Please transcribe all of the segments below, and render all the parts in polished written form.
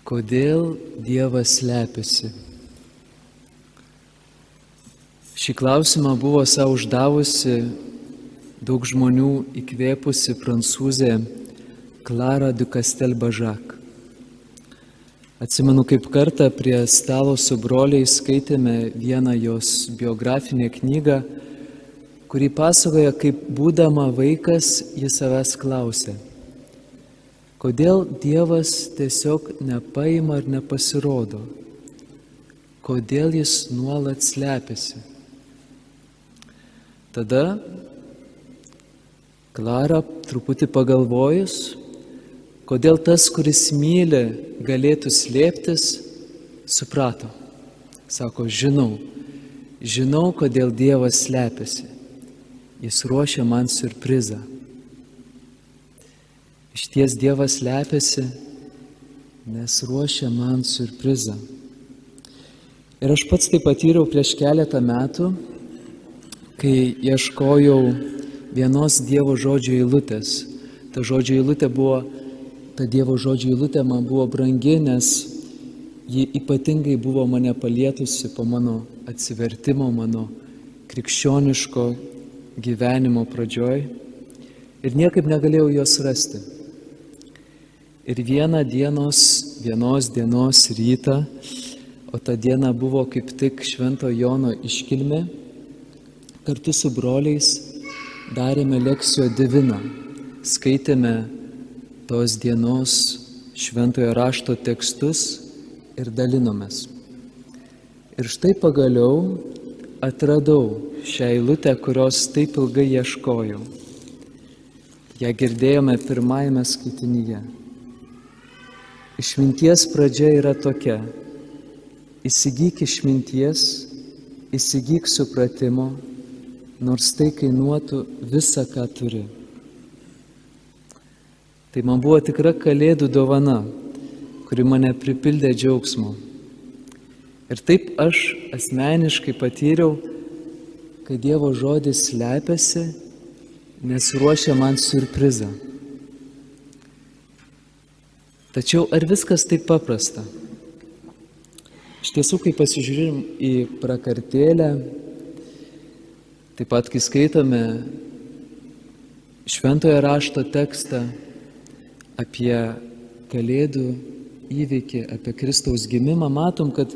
Kodėl Dievas slepiasi? Šį klausimą buvo savo uždavusi daug žmonių įkvėpusi prancūzė Clara du Castelbajac. Atsimenu, kaip kartą prie stalo su broliais skaitėme vieną jos biografinę knygą, kuri pasakoja, kaip būdama vaikas jis savęs klausė, kodėl Dievas tiesiog nepaima ar nepasirodo, kodėl jis nuolat slepiasi. Tada Klara, truputį pagalvojus, kodėl tas, kuris myli, galėtų slėptis, suprato. Sako, žinau, kodėl Dievas slepiasi. Jis ruošia man siurprizą. Išties Dievas slepiasi, nes ruošia man siurprizą. Ir aš pats tai patyriau prieš keletą metų, kai ieškojau vienos Dievo žodžio eilutės. Ta Dievo žodžio eilutė man buvo brangi, nes ji ypatingai buvo mane palietusi po mano atsivertimo, mano krikščioniško gyvenimo pradžioj ir niekaip negalėjau jos rasti. Ir vienos dienos rytą, o ta diena buvo kaip tik Švento Jono iškilmė, kartu su broliais darėme Lectio Divina, skaitėme tos dienos šventojo rašto tekstus ir dalinomės. Ir štai pagaliau atradau šią eilutę, kurios taip ilgai ieškojau. Ją girdėjome pirmajame skaitinyje. Išminties pradžia yra tokia: įsigyk išminties, įsigyk supratimo, nors tai kainuotų visą, ką turi. Tai man buvo tikra kalėdų dovana, kuri mane pripildė džiaugsmo. Ir taip aš asmeniškai patyriau, kad Dievo žodis slepiasi, nes ruošia man siurprizą. Tačiau ar viskas taip paprasta? Iš tiesų, kai pasižiūrim į prakartėlę, taip pat kai skaitome šventojo rašto tekstą apie Kalėdų įvykį, apie Kristaus gimimą, matom, kad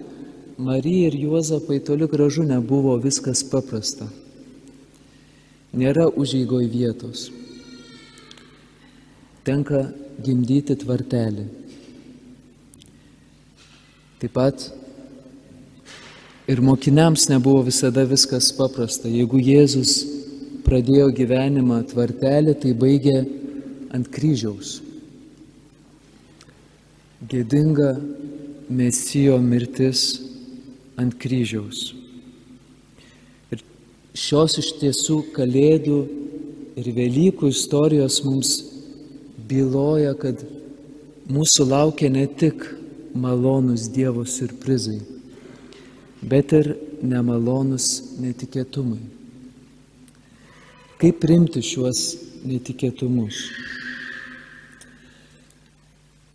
Marijai ir Juozapai toli gražu nebuvo viskas paprasta. Nėra užeigoj vietos. Tenka gimdyti tvartelį. Taip pat ir mokiniams nebuvo visada viskas paprasta. Jeigu Jėzus pradėjo gyvenimą tvartelį, tai baigė ant kryžiaus. Gėdinga Mesijo mirtis ant kryžiaus. Ir šios iš tiesų Kalėdų ir Velykų istorijos mums byloja, kad mūsų laukia ne tik malonūs Dievo siurprizai, bet ir nemalonūs netikėtumai. Kaip priimti šiuos netikėtumus?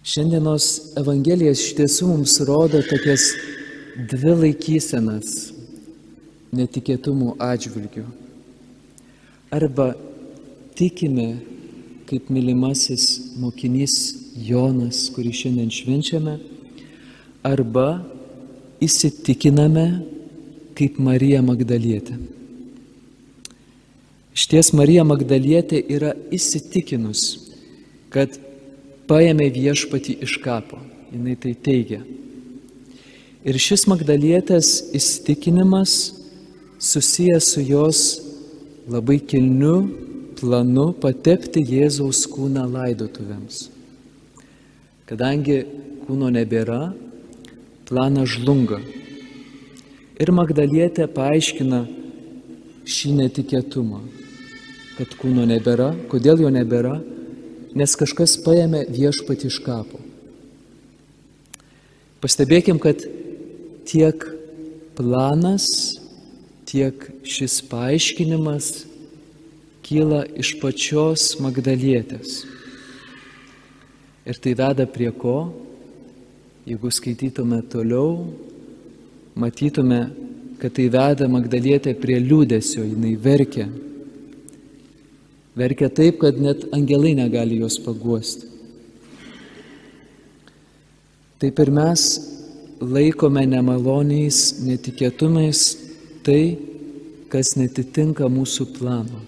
Šiandienos Evangelija iš tiesų mums rodo tokias dvi laikysenas netikėtumų atžvilgių. Arba tikime, kaip mylimasis mokinys Jonas, kurį šiandien švenčiame, arba įsitikiname, kaip Marija Magdalietė. Išties Marija Magdalietė yra įsitikinus, kad paėmė viešpatį iš kapo. Jinai tai teigia. Ir šis Magdalietės įsitikinimas susijęs su jos labai kilniu planu patepti Jėzaus kūną laidotuvėms. Kadangi kūno nebėra, planas žlunga. Ir Magdalietė paaiškina šį netikėtumą, kad kūno nebėra. Kodėl jo nebėra? Nes kažkas paėmė viešpatį iš kapo. Pastebėkim, kad tiek planas, tiek šis paaiškinimas kyla iš pačios Magdalietės. Ir tai veda prie ko? Jeigu skaitytume toliau, matytume, kad tai veda Magdalietę prie liūdesio, jinai verkia. Verkia taip, kad net angelai negali jos paguosti. Taip ir mes laikome nemaloniais, netikėtumais tai, kas netitinka mūsų plano.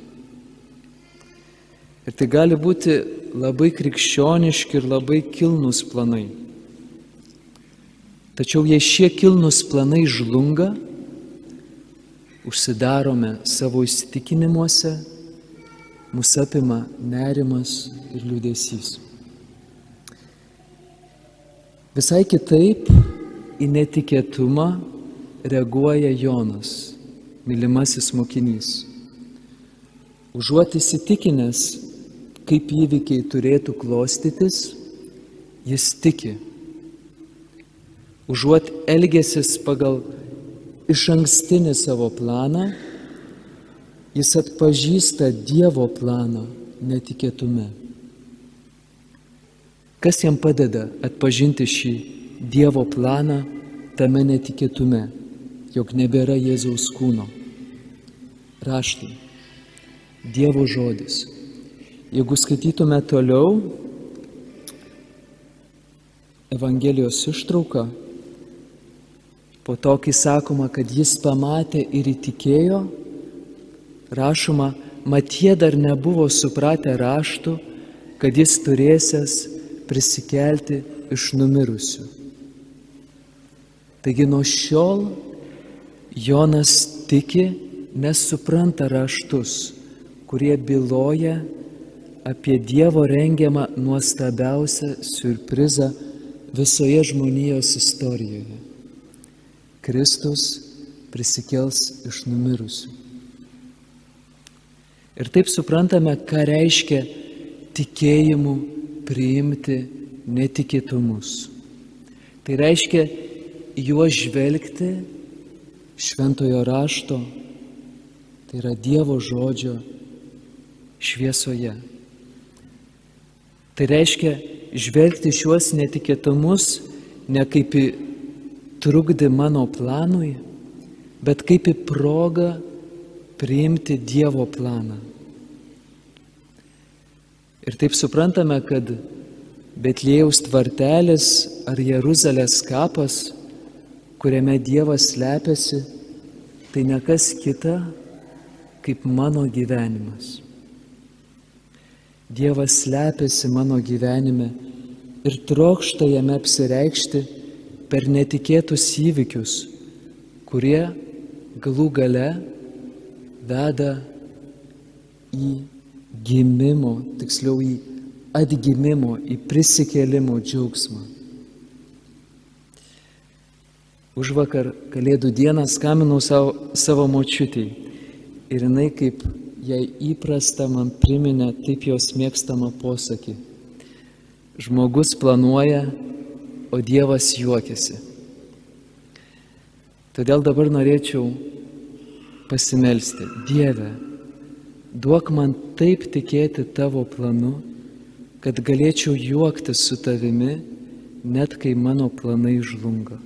Ir tai gali būti labai krikščioniški ir labai kilnūs planai. Tačiau jei šie kilnūs planai žlunga, užsidarome savo įsitikinimuose, mus apima nerimas ir liūdesys. Visai kitaip į netikėtumą reaguoja Jonas, mylimasis mokinys. Užuot įsitikinęs, kaip įvykiai turėtų klostytis, jis tiki. Užuot elgęsis pagal išankstinį savo planą, jis atpažįsta Dievo planą netikėtume. Kas jam padeda atpažinti šį Dievo planą tame netikėtume, jog nebėra Jėzaus kūno? Raštai, Dievo žodis. Jeigu skaitytume toliau Evangelijos ištrauką, po to, kai sakoma, kad jis pamatė ir įtikėjo, rašoma, mat jie dar nebuvo supratę raštų, kad jis turėsęs prisikelti iš numirusių. Taigi nuo šiol Jonas tiki, nes supranta raštus, kurie byloja apie Dievo rengiamą nuostabiausią siurprizą visoje žmonijos istorijoje. Kristus prisikels iš numirusių. Ir taip suprantame, ką reiškia tikėjimu priimti netikėtumus. Tai reiškia juos žvelgti šventojo rašto, tai yra Dievo žodžio šviesoje. Tai reiškia žvelgti šiuos netikėtumus ne kaip į trukdį mano planui, bet kaip į progą priimti Dievo planą. Ir taip suprantame, kad Betliejaus tvartelis ar Jeruzalės kapas, kuriame Dievas slepiasi, tai ne kas kita, kaip mano gyvenimas. Dievas slepiasi mano gyvenime ir trokšta jame apsireikšti per netikėtus įvykius, kurie galų gale veda į gimimo, tiksliau į atgimimo, į prisikėlimo džiaugsmą. Užvakar Kalėdų dieną skambinau savo močiutei ir jinai, kaip jai įprasta, man priminė taip jos mėgstamą posakį. Žmogus planuoja, o Dievas juokiasi. Todėl dabar norėčiau pasimelsti. Dieve, duok man taip tikėti tavo planu, kad galėčiau juoktis su tavimi, net kai mano planai žlunga.